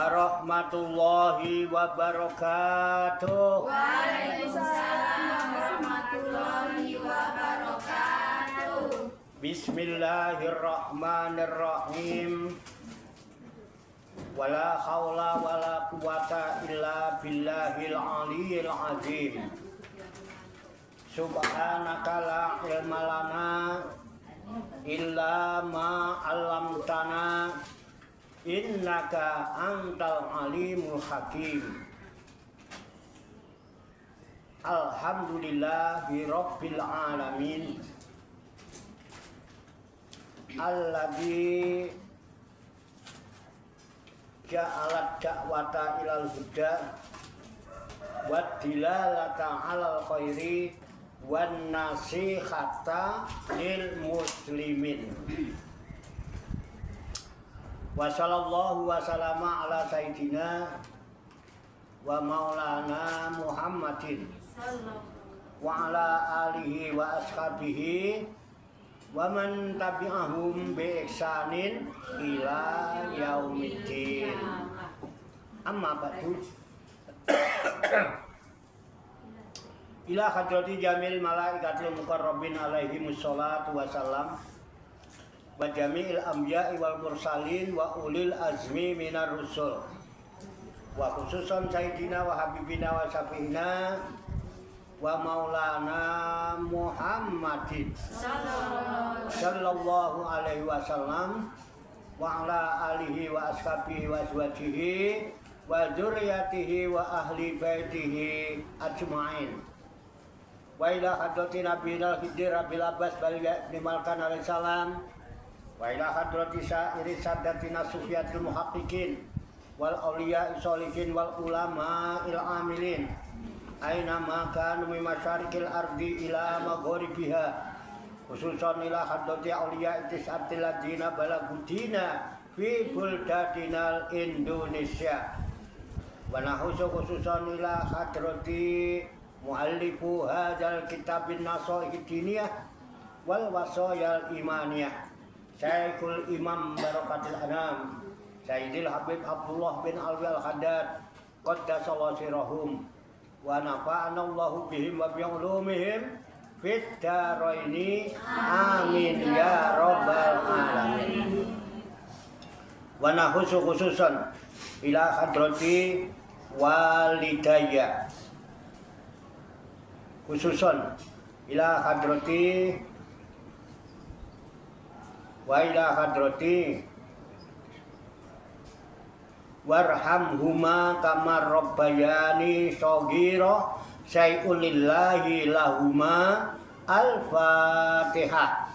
warahmatullahi wabarakatuh. Waalaikumsalam warahmatullahi wabarakatuh. Bismillahirrahmanirrahim. Wala haula wala quwata illa billahil aliyyil azim. Subhanaka la ilma lana illa ma 'allamtana innaka antal alimul hakim. Alhamdulillahi rabbil alamin alladzi ja'alat da'wata ilal huda wa dilalata 'alal khairi wan nasihata lil muslimin. Wa sallallahu wa sallama ala sayyidina wa maulana Muhammadin wa ala alihi wa ashabihi wa man tabi'ahum bi ihsanin ila yaumiddin. Amma ba'du. Ila hadrati jamil malaikatil muqarrabin alaihimus sholatu wassalam wa jami'il anbiya'i wal mursalin wa ulil azmi minar rusul wa khususan sayyidina wa habibina wa syafi'ina wa maulana Muhammadin sallallahu alaihi wasallam wa ala alihi wa ashabihi wa azwajihi wa dzurriyyatihi wa ahli baitihi ajmain. Wa ila hadrati nabiyil khidir Abil Abbas Balil Malkan alaihi salam wa ila hadrati sa'iri sadatina sufiyatil muhaqqiqin wal auliya sholihin wal ulama il amilin aina ma kanu min masyariqil ardi ila magharibiha, khususan ila hadrati auliya tis'atil ladina balagudina fi buldatinal Indonesia wa nahusu khususan ila hadrati muallifu hadzal kitabin nasaih diniyah wal wasayal imaniyah Syekhul Imam Barakatul Anam Sayyidil Habib Abdullah bin Alwi Al-Haddad qaddasallahu sirahum wa nafa'ana Allahu bihim wa bi ulumihim fid dharaini amin ya rabbal alamin. Wa nahusu khususan ila hadrati walidayya, khususan ila hadrati wa ila hadrati warhamhuma kama rabbayani shaghira syai'un lillahi lahuma. Al-Fatihah.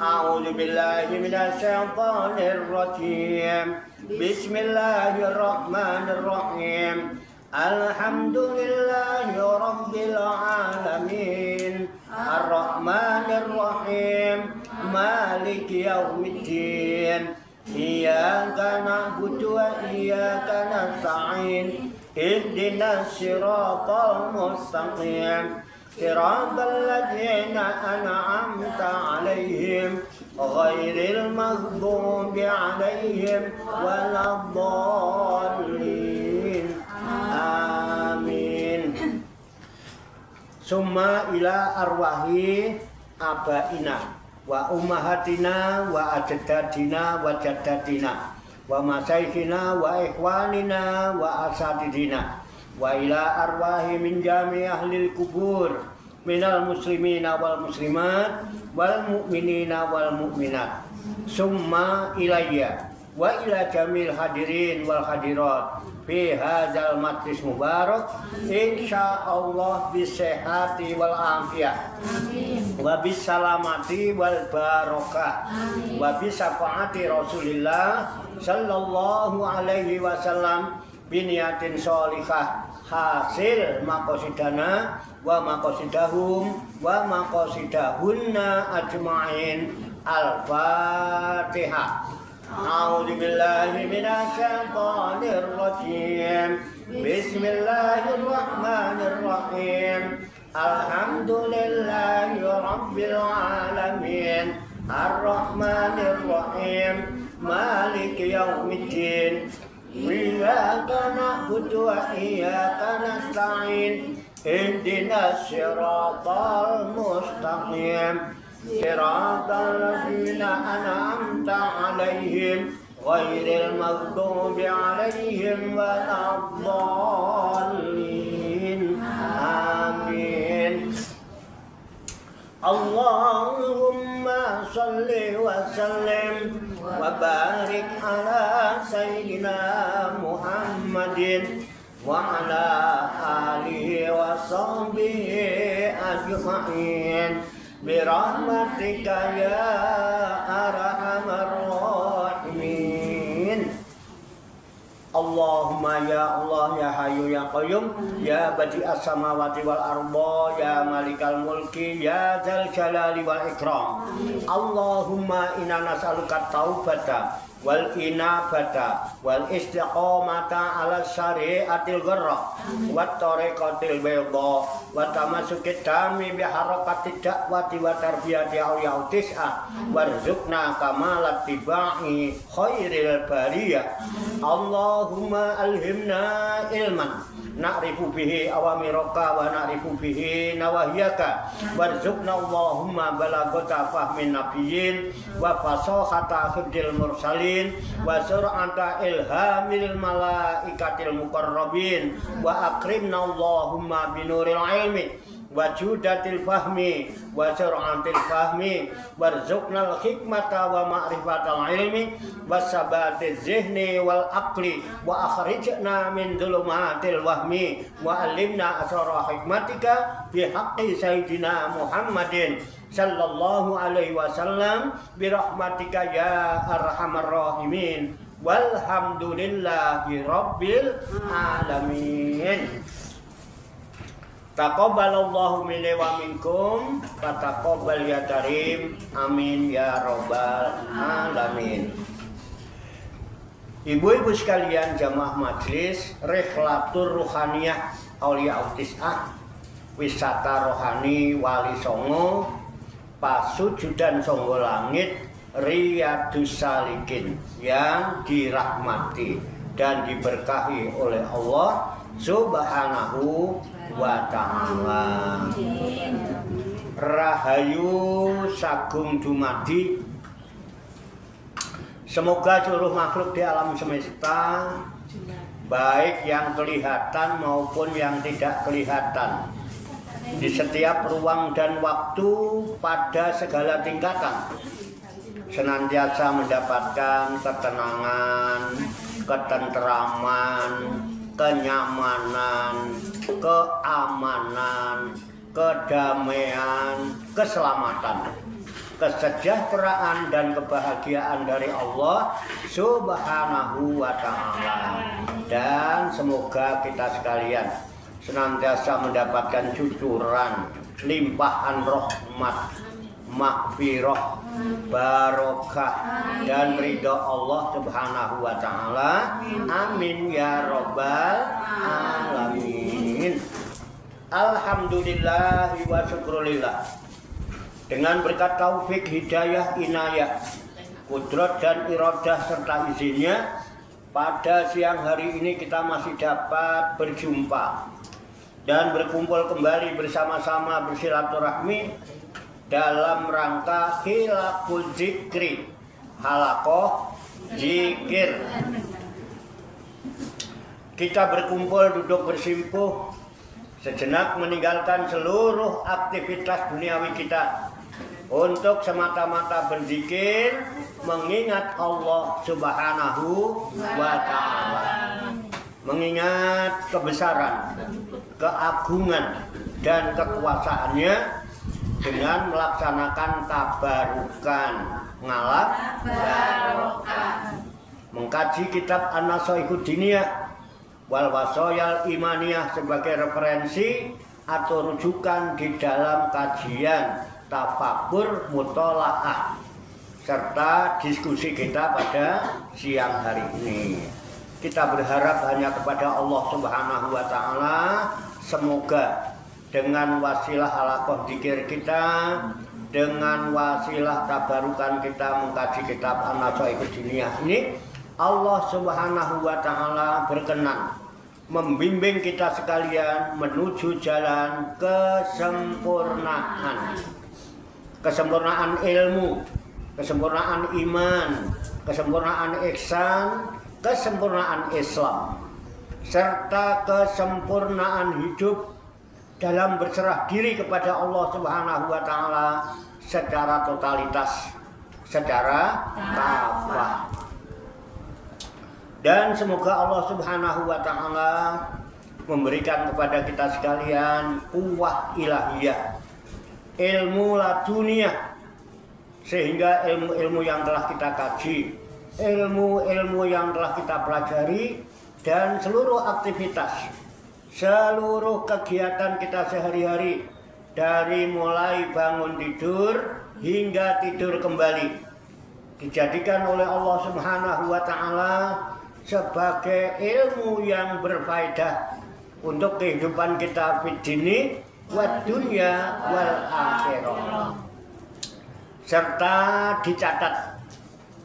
A'udzu billahi minasy syaithanir rajim. Bismillahirrahmanirrahim. Alhamdulillahi rabbil alamin. Ar-Rahmanir Rahim. Maliki yaumiddin. Iyyaka na'budu wa iyyaka nasta'in. Ihdinas siratal mustaqim. Siratal ladzina an'amta 'alaihim ghairil maghdubi 'alaihim waladdallin. Amin. Summa ila arwahi abaina wa ummahatina wa ajdadina wa jaddatina wa masaikhina wa ikhwanina wa asatidina wa ila arwahi min jami ahlil kubur minal muslimina wal muslimat wal mu'minina wal mu'minat. Summa ilayya wa ila jamil hadirin wal hadirat fi hadzal majlis mubarak insyaallah bisehati wal afiyah wa bisalamati wal barakah wa bisafaati Rasulillah sallallahu alaihi wasallam biniyatin sholihah hasil maqasidana wa maqasidahum wa maqasidahunna ajma'in. Al-Fatihah. A'udzu billahi minasy syaithanir rajim. Bismillahirrahmanirrahim. Alhamdulillahi rabbil alamin. Ar-Rahmanir Rahim. Maliki yaumiddin. Iyyaka na'budu wa iyyaka nasta'in. Ihdinas siratal mustaqim. Siratal ladzina an'amta 'alaihim ghairil maghdubi 'alaihim waladdallin. Amin. Allahumma salli wa sallim wa barik ala sayyidina Muhammadin wa ala alihi wa sahbihi ajma'in bi rahmatika ya arhamar rahimin. Allahumma ya Allah ya Hayyu ya Qayyum ya Badi'as samawati wal arda ya Malikal mulki ya Dzal jalali wal ikram. Allahumma inna nas'aluka taubata wal inabata wal istiqamata ala syari'atil gharra wat tariqatil bayda wa tamasukid dami bi harakatid da'wati wa tarbiyati awliya tis'ah warzuqna kamalat tibai khairil bariyah. Allahumma alhimna ilman na'rifu bihi awamiraka wa na'rifu bihi nawahiyaka warzuqna Allahumma balagata fahmin nabiyyin wa fasahata khidil mursalin wa sur'ata ilhamil malaikatil muqarrabin wa akrimna Allahumma binuril ilmi wa judatil fahmi wa sur'atil fahmi warzuqnal hikmata wa ma'rifatal ilmi wasabatiz zihni wal aqli wa akhrijna min dhulumatil wahmi wa alimna asrara hikmatika bi haqqi sayyidina Muhammadin sallallahu alaihi wasallam bi rahmatika ya arhamar rahimin walhamdulillahi rabbil alamin. Taqabbalallahu minni wa minkum wa taqabbal ya karim. Amin ya rabbal alamin. Ibu-ibu sekalian jamaah majelis Rihlatur Ruhaniyah Aulia Tis'ah, wisata rohani Wali Songo, pasujudan Songo Langit, Riyadus Salikin yang dirahmati dan diberkahi oleh Allah Subhanahu wa ta'ala. Rahayu sagung dumadi. Semoga seluruh makhluk di alam semesta, baik yang kelihatan maupun yang tidak kelihatan, di setiap ruang dan waktu pada segala tingkatan, senantiasa mendapatkan ketenangan, ketenteraman, kenyamanan, keamanan, kedamaian, keselamatan, kesejahteraan dan kebahagiaan dari Allah Subhanahu wa ta'ala. Dan semoga kita sekalian senantiasa mendapatkan cucuran limpahan rahmat, maghfirah, barokah dan ridha Allah Subhanahu wa ta'ala. Amin ya rabbal alamin. Alhamdulillah wa syukrulillah. Dengan berkat taufik, hidayah, inayah, kudrat dan iradah serta izinnya, pada siang hari ini kita masih dapat berjumpa dan berkumpul kembali bersama-sama bersilaturahmi dalam rangka khilaful zikri, halakoh zikir. Kita berkumpul duduk bersimpuh sejenak meninggalkan seluruh aktivitas duniawi kita untuk semata-mata berzikir, mengingat Allah Subhanahu wa ta'ala, mengingat kebesaran, keagungan dan kekuasaannya dengan melaksanakan tabarukan, ngalap barokah, mengkaji kitab An-Nasaihud Diniyah wal Wasoyal Imaniyah sebagai referensi atau rujukan di dalam kajian tafakur mutolaah serta diskusi kita pada siang hari ini. Kita berharap hanya kepada Allah Subhanahu wa ta'ala, semoga dengan wasilah halakoh zikir kita, dengan wasilah tabarukan kita mengkaji kitab An-Nasaihud Diniyah ini, Allah Subhanahu wa Ta'ala berkenan membimbing kita sekalian menuju jalan kesempurnaan. Kesempurnaan ilmu, kesempurnaan iman, kesempurnaan ihsan, kesempurnaan Islam, serta kesempurnaan hidup dalam berserah diri kepada Allah Subhanahu wa Ta'ala secara totalitas, secara kafah. Dan semoga Allah Subhanahu wa Ta'ala memberikan kepada kita sekalian quwwah ilahiyah, ilmu laduniyah, sehingga ilmu-ilmu yang telah kita kaji, ilmu-ilmu yang telah kita pelajari, dan seluruh aktivitas, seluruh kegiatan kita sehari-hari, dari mulai bangun tidur hingga tidur kembali, dijadikan oleh Allah Subhanahu wa Ta'ala sebagai ilmu yang berfaedah untuk kehidupan kita fid dini wad dunya wal akhirah, serta dicatat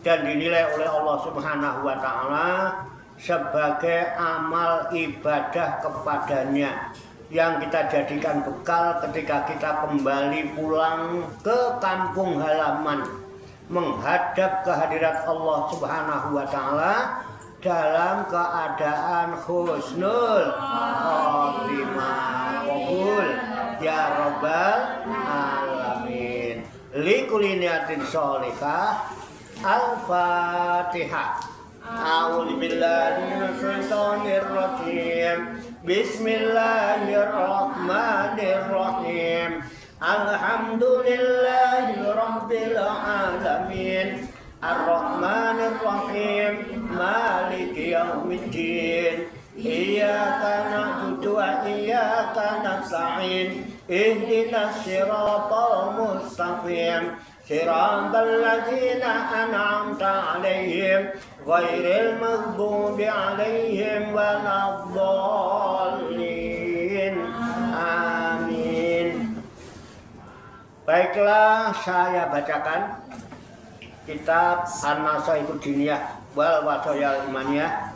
dan dinilai oleh Allah Subhanahu wa Ta'ala sebagai amal ibadah kepadanya yang kita jadikan bekal ketika kita kembali pulang ke kampung halaman menghadap kehadirat Allah Subhanahu wa Ta'ala dalam keadaan husnul khotimah. Qabul ya rabbal alamin. Likulli niyatin sholihah. Al-Fatihah. A'udzu billahi minasyaitonir rajim. Bismillahirrahmanirrahim. Alhamdulillahi rabbil alamin. Ar-Rahmanir Rahim. Maliki yaumiddin. Iyyaka na'budu wa iyyaka nasta'in. Ihdinas siratal mustaqim. Siratal ladzina an'amta 'alaihim ghairil maghdubi 'alaihim waladdallin. Amin. Baiklah, saya bacakan kitab An-Nasaihud Diniyah wal Wasayal Imaniyah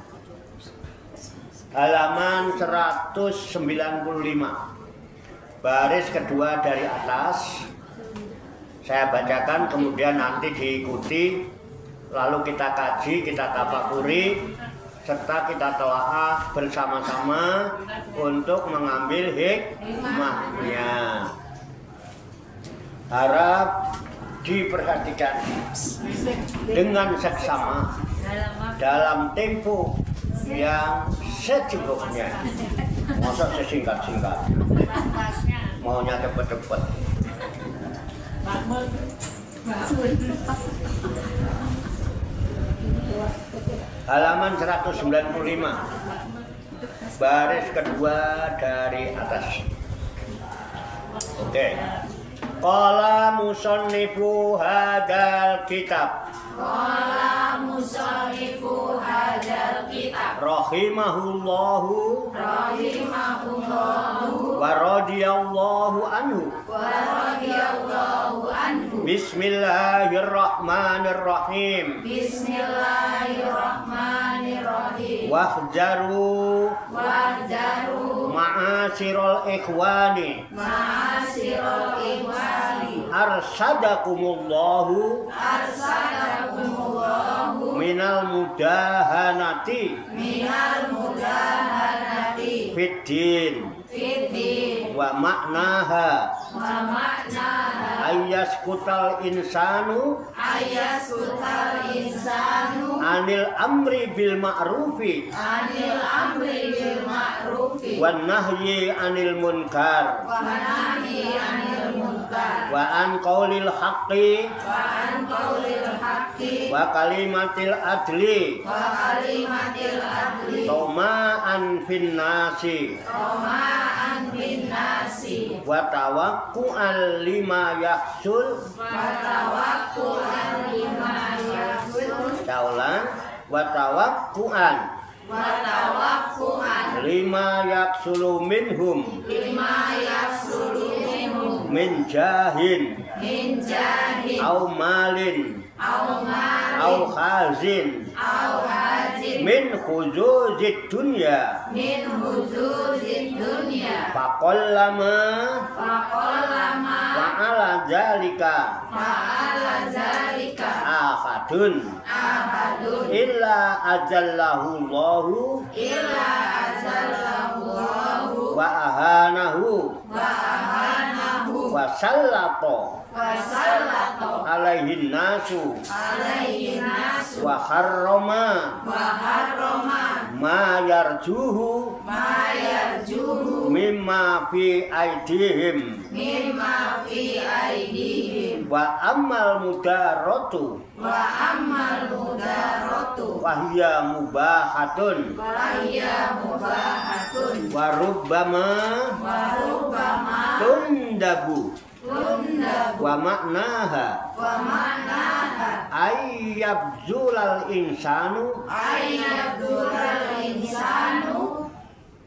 halaman 195, baris kedua dari atas. Saya bacakan, kemudian nanti diikuti, lalu kita kaji, kita tafakuri, serta kita telaah bersama-sama untuk mengambil hikmahnya. Harap diperhatikan dengan seksama dalam tempo yang secukupnya. Masa sesingkat-singkat, maunya cepet-cepet. Halaman 195, baris kedua dari atas. Oke. Qala musannifu hadzal kitab. Qala musannifu hadzal kitab. Rahimahullahu wa radiyallahu anhu. Bismillahirrahmanirrahim. Bismillahirrahmanirrahim. Wahjaru ma'asyiral ikhwani. Arsadakumullahu minal mudahanati fiddin wa maknaha ayyaskutal insanu anil amri bil ma'rufi wan nahyi anil munkar wa an qaulil haqqi wa kalimatil adli toma'an fin nasi wa tawakku'an lima yahsul wa tawakku'an lima yaksulu minhum min jahin au malin au khazin min khuzuzid dunya min huzuzid dunya faqallama faqallama fa'ala zalika fa'ala zalika ahadun ahadun illa ajallahu Allahu illa azallahu wa ahanahu wa ahanahu wa sallata wa sallata alaihin nasu alaihi nasu wa harrama wa harrama ma yarjuhu ma yarjuhu mimma fi aidihim mimma fi aidihim wa ammal mudarratu wa ammal mudarratu wa hiya mubahatun wa hiya mubahatun wa rubbama wa rubbama tundabu tundabu wa maknaha wa ma'naha ayyabzulal insanu ayyabdulal insanu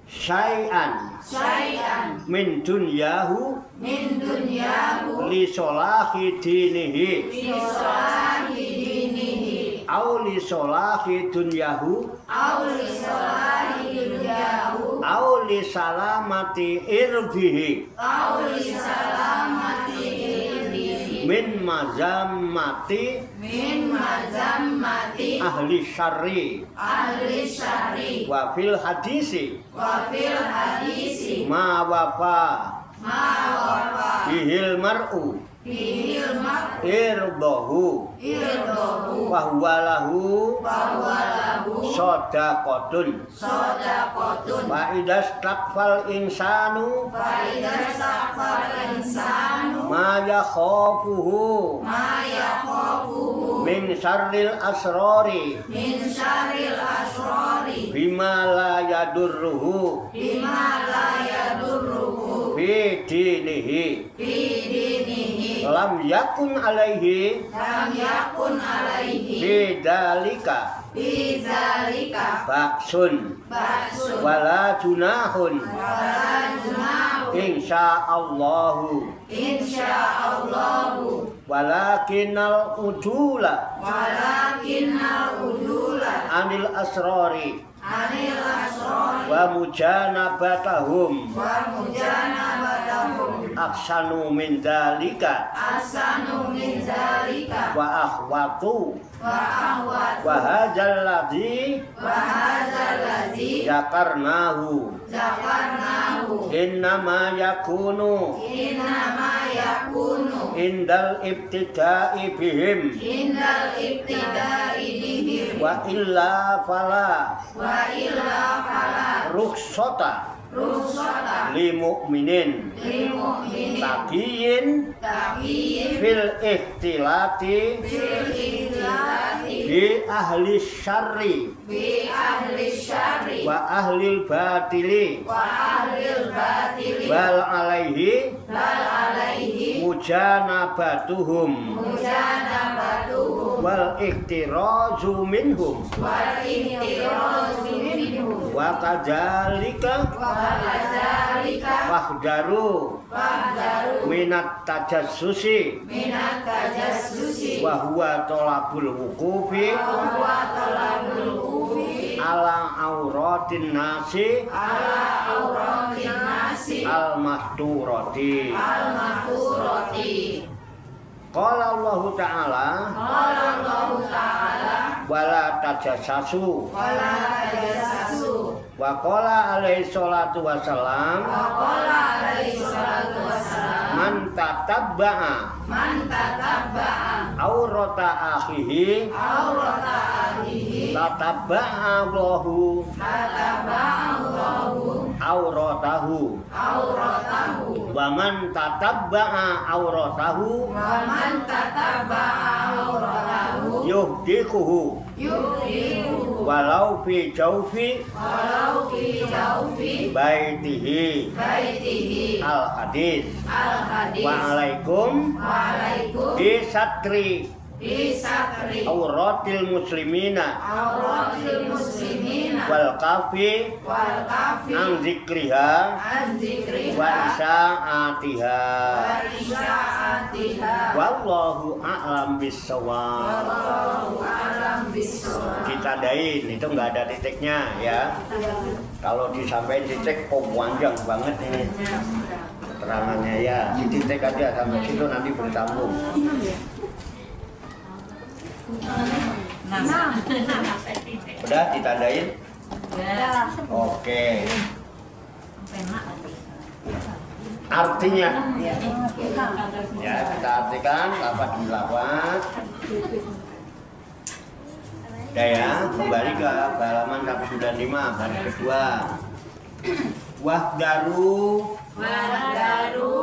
syai'an syai'an min dunyahu min dunyahu li solahi dinihi fi salahi dinihi au li solahi dunyahu aw li salahi dunyahu au li salamati irbihi aw li salamati irbihi min mazammati min mazammati ahli syarri ahli syarri wa fil hadisi wa fil hadisi ma wafa ma wafa bihil mar'u bihil mar'u irdahu irdahu wa huwa lahu wa huwa lahu shadaqatun shadaqatun wa idastakfal insanu fa idza safal insanu ma yakhafuhu ma yakhafuhu min syarril asrari min syarril asrari bima la yadurruhu bima la yadurruhu fi dinihi fi dinihi lam yakun alaihi lam yakun alaihi bidalika fi zalika ba'sun ba'sun wala junahun wala junahu insyaallahu insyaallahu walakinal udula walakinnal udula anil asrari anil asrari wa mujanabatahum wa mujanabatahum ahsanu min dalika asanu min zalika wa akhwatu wa ahwat wa hadzal ladzi wa hadzal ladzi zakarnahu zakarnahu innama yakunu innama yakunu indal ibtida'i bihim indal ibtida'i bihim wa illa fala wa illa fala rukhsata rusata li mu'minin lil mu'minin taqiyin taqiyin fil ikhtilati bil ikhlasi bi ahli syarri bi ahli syarri wa ahli batili wa ahlil batili bal alaihi bal alaihi mujanabatuhum mujanabatuhum wal iktirazu minhum wal ihtirazu minhum wa kadzalika wa kadzalika wahdaru fahdaru minat tajassusi minat tajassusi wa huwa talabul wuqufi wa huwa talabul wuqufi ala auratin nasi ala auratin nasi al mahturati al mahturati qala Allah taala qala Allah ta'ala wala tajassasu wala tajassasu wa qala alaihi salatu wassalam wa qala alaihi salatu wassalam man tatabba'a man tatabba'a aurata akhihi aurata akhihi tatabba'a Allahu tataba'allahu auratahu auratahu wa man tatabba'a auratahu wa man tataba'a auratahu yuhdikuhu yuhdihu walau fi jawfi walau fi jawfi baitihi baitihi al hadis al hadis wa alaikum waalaikum bi satri Bisatri auratil muslimina auratil muslimina wal kafi wal kafi an zikriha an zikriha wa isaatiha. wa isaatiha Wallahu a'lam bissawab. wallahu a'lam bishawab. Ditandain, itu nggak ada titiknya ya. Kalau disampaikan titik, oh panjang banget ini keterangannya ya. Di titik aja sampai situ nanti bersambung. Udah ditandain? Oke. Artinya ya kita artikan lafaz demi lafaz. Udah ya, kembali ke halaman 195 baris kedua. Wahdaru Wahdaru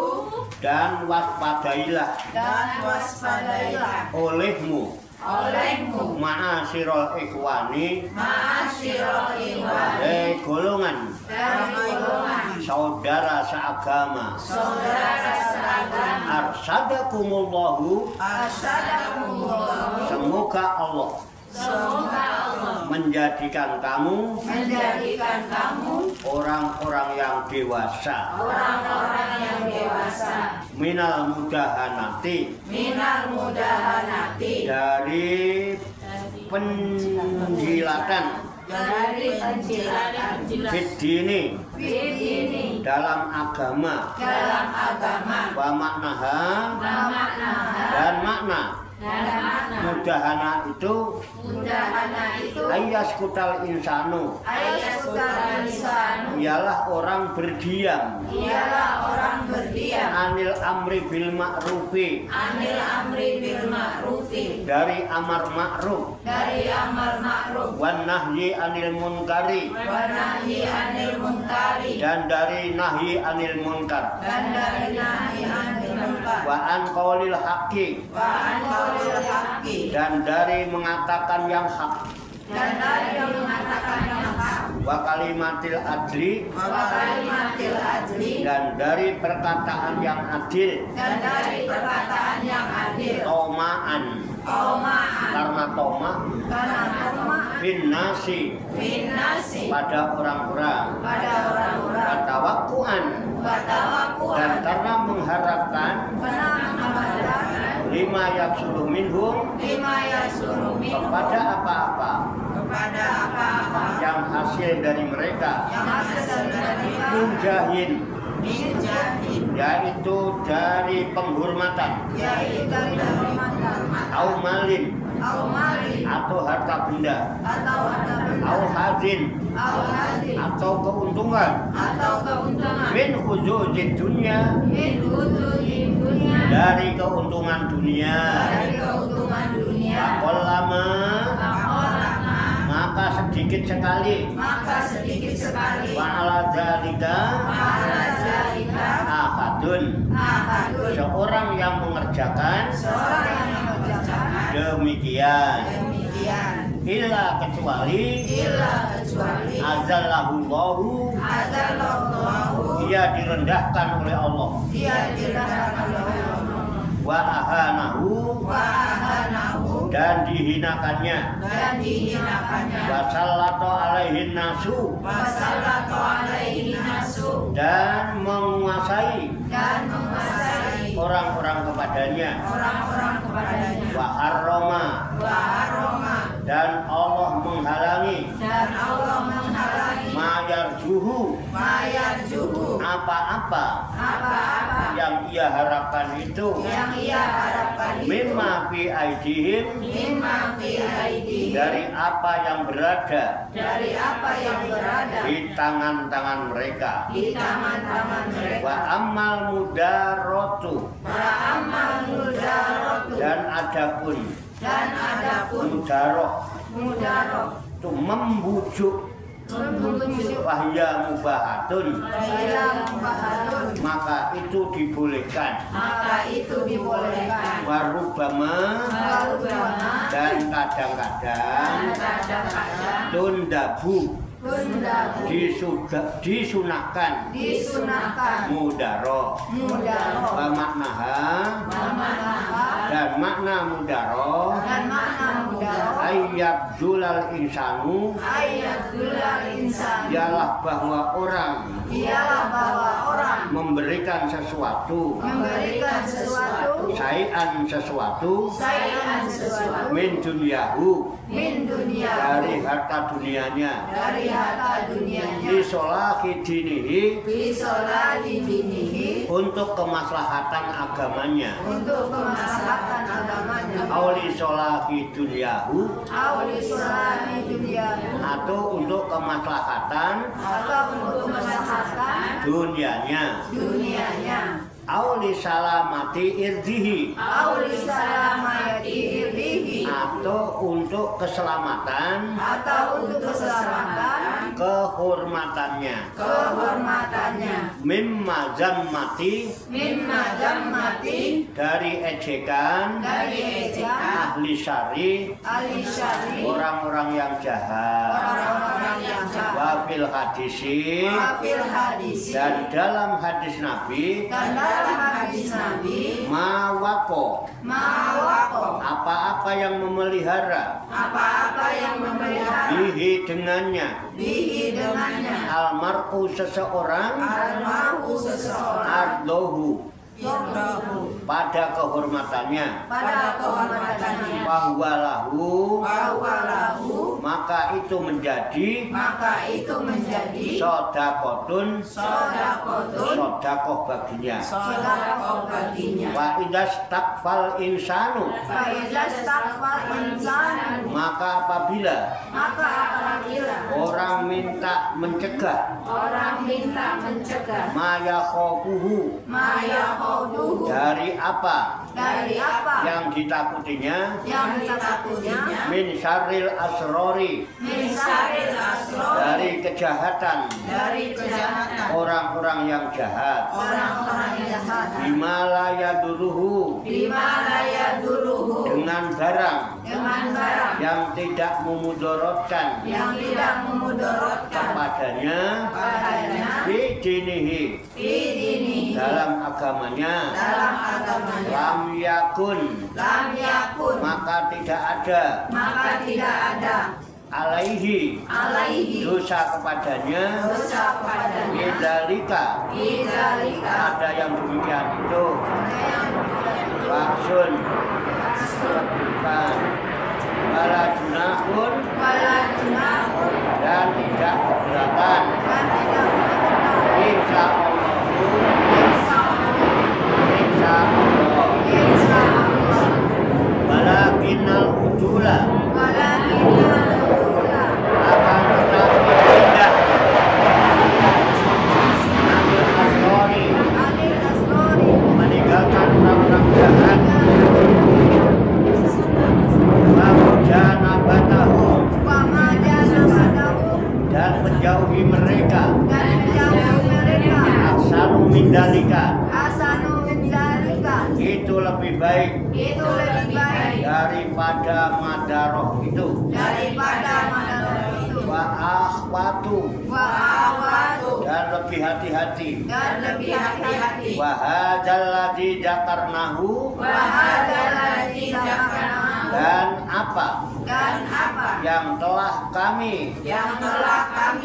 dan waspadailah dan waspadailah olehmu olehmu ma'asyiral ikhwani ma'asyiral ikhwani golongan dari golongan saudara seagama. saudara seagama. Arsadakumullahu, Asyadakumullah. semoga Allah Semoga Allah menjadikan kamu orang-orang yang dewasa orang-orang yang dewasa minal mudahanati, mudahanati dari penjilatan dari penjilatan fiddini, ini dalam agama, dalam agama wa maknaha, makna dan makna dan makna mudahana itu mudahana itu ayas kutal insanu, ayasukan lisanu ialah orang berdiam ialah orang berdiam anil amri bil ma'rufi, anil amri bil ma'rufi dari amar ma'ruf, dari amar ma'ruf wan nahyi anil munkari, wa nahyi anil munkari dan dari nahyi anil munkar, dan dari nahyi anil munkar wa an qaulil haqqi, wa an qaulil haqqi dan dari mengatakan yang hak, dan dari yang mengatakan yang hak wa kalimatil adli, wa kalimatil adli dan dari perkataan yang adil, dan dari perkataan yang adil tomaan, Omaan karena toma karena toma bin nasi, finasi pada orang-orang, pada orang-orang watawakkuan, watawakuan dan karena mengharapkan penambahan lima yaksulu minhum, lima yasuru minhum kepada apa-apa kepada apa-apa yang hasil dari mereka, yang hasil dari mujahin, minjahid yaitu dari penghormatan, yaitu dari hormatan au malin, au mali atau harta benda, atau harta benda au hadin, au hasil atau keuntungan, atau keuntungan min huzuzid dunia, min hududi dunia dari keuntungan dunia, dari keuntungan dunia lama, Fakolama maka sedikit sekali, maka sedikit sekali wa'ala dzalika Ma'ala zalika ahadun, ahadun seorang yang mengerjakan seorang yang mengerjakan demikian, demikian illa kecuali illa kecuali azallahullahu, azallallahu dia direndahkan oleh Allah, dia direndahkan oleh Allah wa ahanahu, wa ahanahu dan dihinakannya, dan dihinakannya wa sallata alaihin nasu, wa sallatu alaihi nasu dan menguasai dan menguasai orang-orang kepadanya, orang-orang kepadanya wa harrama, wa haroma dan Allah menghalangi dan Allah menghalangi mayarjuhu, mayarjuhu apa-apa apa-apa yang ia harapkan itu, yang ia harapkan itu mimma fi aidihim, mimma fi aidihim dari apa yang berada dari apa yang berada di tangan-tangan mereka, di tangan-tangan mereka wa ammal mudarotu, wa amal mudarotu dan adapun mudaroh mudaroh itu membujuk, membujuk wahya mubahatun, Wahya mubahatun maka itu dibolehkan, maka itu dibolehkan warubama, warubama dan kadang-kadang kadang-kadang tundabu, bundaku disunahkan disunahkan mudaroh, mudaroh wa maknaha, mamaha dan dan makna mudaro ayat zulal insanu ialah bahwa orang memberikan sesuatu sayan sesuatu min dunyahu dari harta dunianya bisolahi dinihi untuk kemaslahatan agamanya auli solahi dunyahu atau untuk kemaslahatan dunianya auli salamati irdihi atau untuk keselamatan kehormatannya mimma zammati dari ejekan ahli syari orang-orang yang jahat wafil hadisi dan dalam hadis Nabi mawako apa-apa yang memelihara bihi dengannya almar'u seseorang ardohu pada kehormatannya bahwalahu maka itu menjadi sodakotun sodakoh baginya wa idas takfal insanu maka apabila orang minta mencegah maya khofuhu dari apa yang ditakutinya min syarril asrori dari kejahatan orang-orang yang jahat bimalaya duruhu dengan barang yang tidak memudorotkan kepadanya bidinihi dalam agamanya lam yakun maka tidak ada alaihi dosa kepadanya bidzalika ada yang demikian itu waksun bukan wala junahun dan tidak keberatan insya Allah walakinnal ujula akan tetapi indah anil asrori meninggalkan orang-orang jahat dan menjauhi mereka asanu mindalika itu lebih baik daripada madaroh itu wa akhwatu dan lebih hati-hati wa hadzal ladzi dzakarnahu dan apa yang telah kami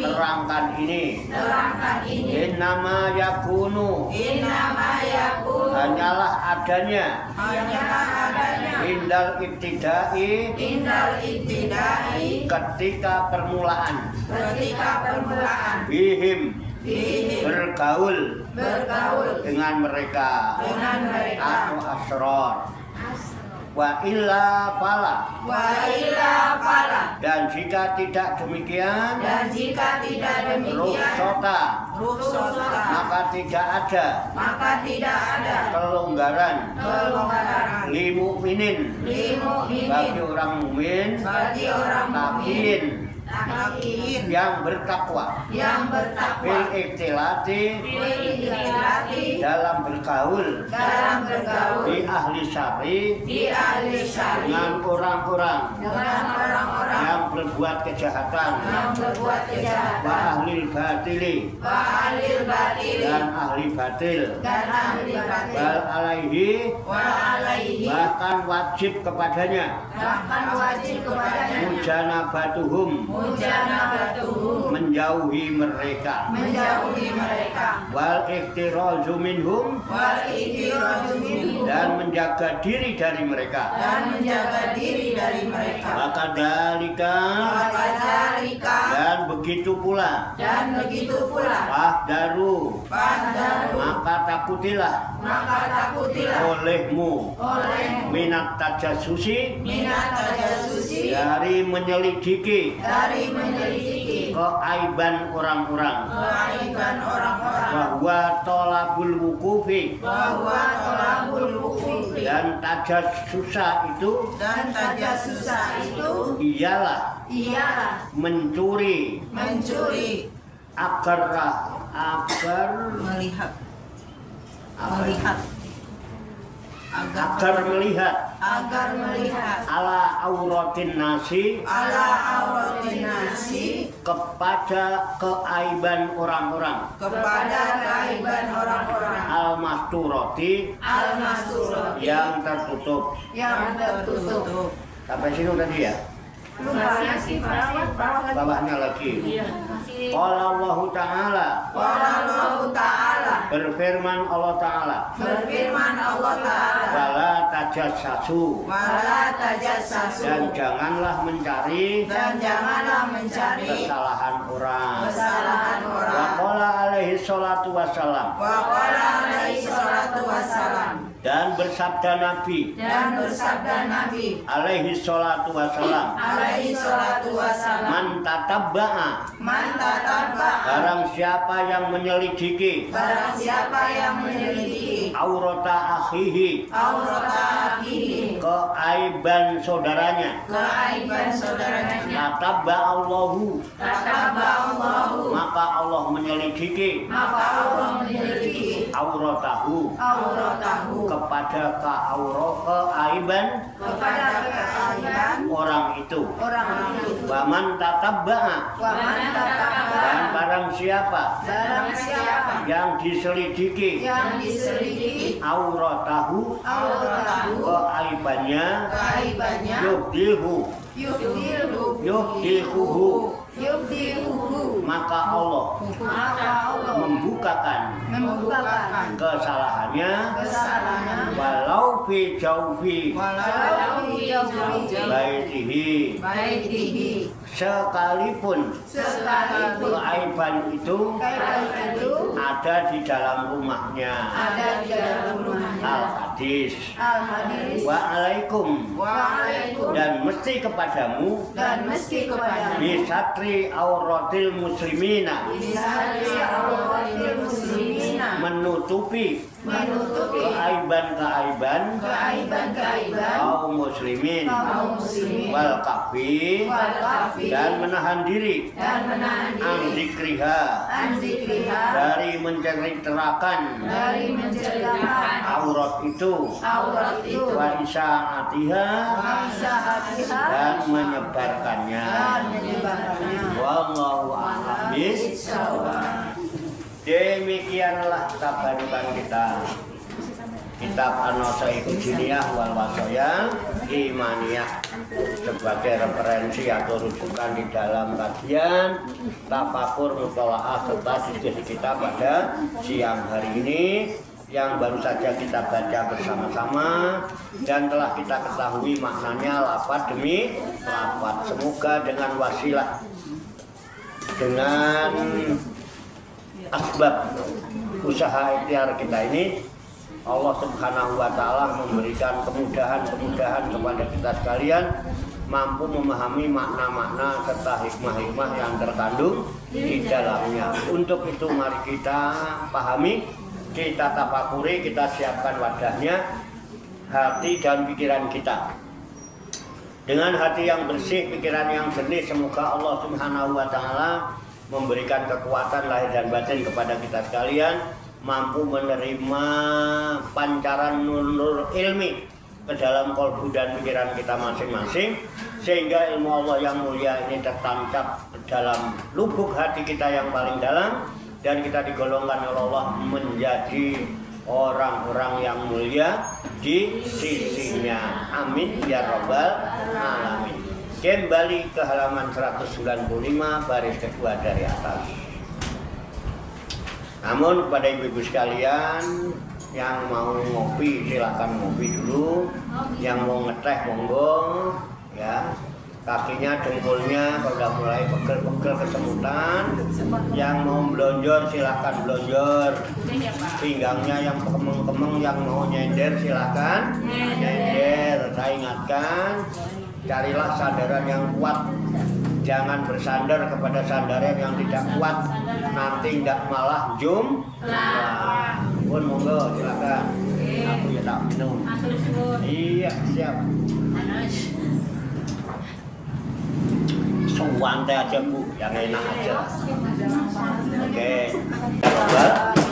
terangkan ini innama yakunu hanyalah adanya indal ibtidai ketika permulaan bihim bergaul dengan mereka atau asror wa illa fala dan jika tidak demikian rukhsata maka tidak ada kelonggaran limu'minin bagi orang mukmin taqiin yang bertakwa bil ikhtilati dalam bergaul di ahli syari dengan orang-orang yang berbuat kejahatan, wa ahlil batili, dan ahli batil, wal alaihi, bahkan wajib kepadanya, mujanabatuhum, menjauhi mereka, wal iktirazu minhum, dan menjaga diri dari mereka. Maka dalika, dan begitu pula, fahdaru, maka takutilah olehmu minat tajasusi, dari menyelidiki keaiban orang-orang, bahwa tolabul wukufi, dan tajasusa itu ialah mencuri agar melihat ala auratin nasi, kepada keaiban orang-orang, al-masturati, yang tertutup. Sampai sini tadi ya. Bawahnya lagi. Qala Allah Ta'ala, berfirman Allah Ta'ala, wala tajassasu, dan janganlah mencari kesalahan orang. Wa qala alaihi salatu wassalam, dan bersabda Nabi alaihi salatu wassalam, man tatabba'a, barang siapa yang menyelidiki aurata akhihi, keaiban saudaranya, tatabba Allahu, maka Allah menyelidiki auratahu, kepada keaiban orang itu. Waman tatabba'a, dan barang siapa yang diselidiki auratahu, keaibannya, yubdihuhu, maka Allah membukakan kesalahannya, walau fi jaufi baitihi, sekalipun keaiban itu ada di dalam rumahnya. Al-hadis. Wa'alaikum, dan mesti kepadamu bisatri auratil muslimina, menutupi keaiban kaum muslimin, wal kafi, dan menahan diri an zikriha, dari menceritakan aurat itu, wa isyaatiha, dan menyebarkannya. Wallahu a'lam bishawab. Demikianlah tabarukan kita, kitab An-Nasaihul Jiniyah wal Wasoya Imaniyah, sebagai referensi atau rujukan di dalam kajian tafakur mutolaah serta diskusi kita pada siang hari ini, yang baru saja kita baca bersama-sama dan telah kita ketahui maknanya lafaz demi lafaz. Semoga dengan wasilah, dengan asbab usaha ikhtiar kita ini, Allah Subhanahu wa Ta'ala memberikan kemudahan-kemudahan kepada kita sekalian, mampu memahami makna-makna serta hikmah-hikmah yang terkandung di dalamnya. Untuk itu mari kita pahami, kita tafakuri, kita siapkan wadahnya, hati dan pikiran kita. Dengan hati yang bersih, pikiran yang jernih, semoga Allah Subhanahu wa Ta'ala memberikan kekuatan lahir dan batin kepada kita sekalian, mampu menerima pancaran nur ilmi ke dalam kolbu dan pikiran kita masing-masing, sehingga ilmu Allah yang mulia ini tertancap dalam lubuk hati kita yang paling dalam, dan kita digolongkan oleh Allah menjadi orang-orang yang mulia di sisinya. Amin ya rabbal alamin. Kembali ke halaman 195 baris kedua dari atas. Namun kepada ibu-ibu sekalian yang mau ngopi silakan ngopi dulu, yang mau ngeteh monggo ya. Kakinya, dengkulnya kalau udah mulai pegel-pegel kesemutan, yang mau blonjor silakan blonjor, pinggangnya yang kemeng-kemeng, yang mau nyender silakan nyender. Saya ingatkan, carilah sandaran yang kuat, jangan bersandar kepada sandaran yang tidak kuat, nanti tidak malah jumlah. Pun monggo silakan. Aku ya tak minum. Iya siap. Santai aja Bu, yang enak aja. Oke.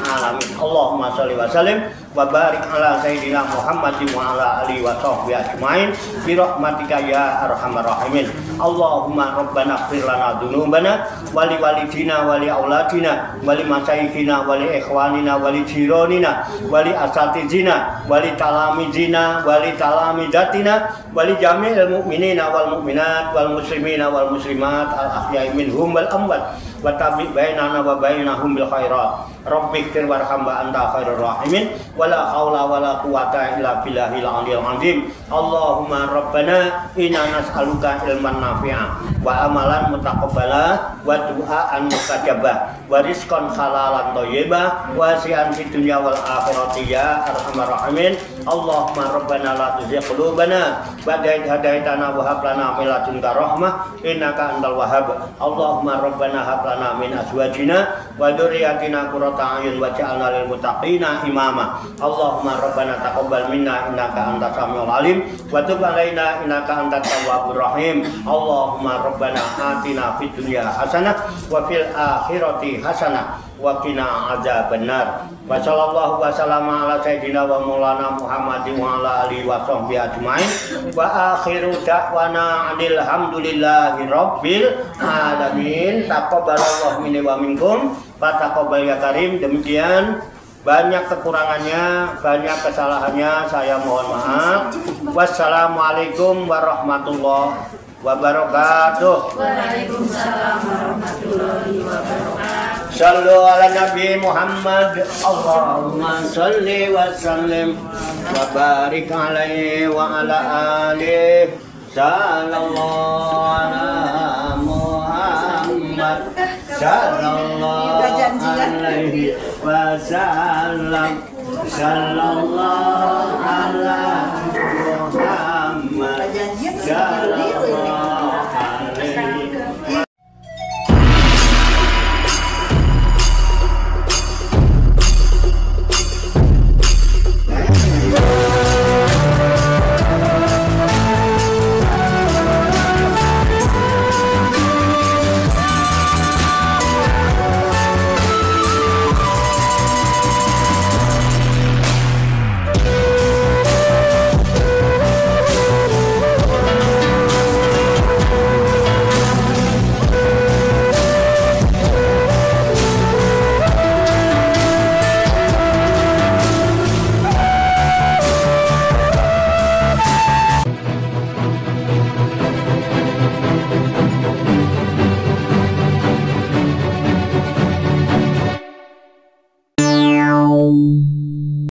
Alamin. Allahumma sholli wa sallim wa barik ala sayyidina Muhammadin wa ala alihi wa sahbihi ajmain bi rahmatika ya arhamar rahimin. Allahumma rabbana ighfir lana dzunubana wa li walidina wa li auladina wa li masyayikhina wa li ikhwanina wa li jiranina wa li asatizina wa li talamizina wa li talamizatina wa li jami'il mu'minina wal mu'minat wal muslimina wal muslimat al ahya'i minhum wal amwat wa tabi' bainana wa bainahum bil khairat. Rabbikfir warham wa anta khairur rahimin wala haula wala quwata illa billahil aliyil azim. Allahumma rabbana inna nas'aluka ilman nafi'a wa amalan mutaqabbala wa du'aan mustajabah wa rizqan halalan thayyibah wa si'an fid dunya wal akhirati ya arhamar rahimin. Allahumma rabbana la tuzigh qulubana ba'da idh hadaitana wa hab lana min ladunka rahmah innaka antal wahhab. Allahumma rabbana hab lana min azwajina wa dzurriyyatina qurrata a'yun waj'alna lil muttaqina imama. Allahumma rabbana taqabbal minna innaka antas samiul alim wa tub alaina innaka antat tawwabur rahim. Allahumma rabbana atina fid dunya hasanah wa fil akhirati hasanah wa qina adzabannar. Wa sallallahu wa sallama ala sayyidina wa maulana Muhammadin wa ala alihi wa sahbihi ajmain wa akhiru da'wana alhamdulillahi rabbil alamin. Taqabbalallahu minni wa minkum wa taqabbal ya karim. Demikian, banyak kekurangannya, banyak kesalahannya, saya mohon maaf. Wassalamualaikum warahmatullahi wabarakatuh. Waalaikumsalam warahmatullahi wabarakatuh. Sallu ala Nabi Muhammad. Allahumma salli wa sallim wa barik alaihi wa ala alihi. Sallallahu ala Muhammad. Sallallahu alaihi wa sallam. Sallallahu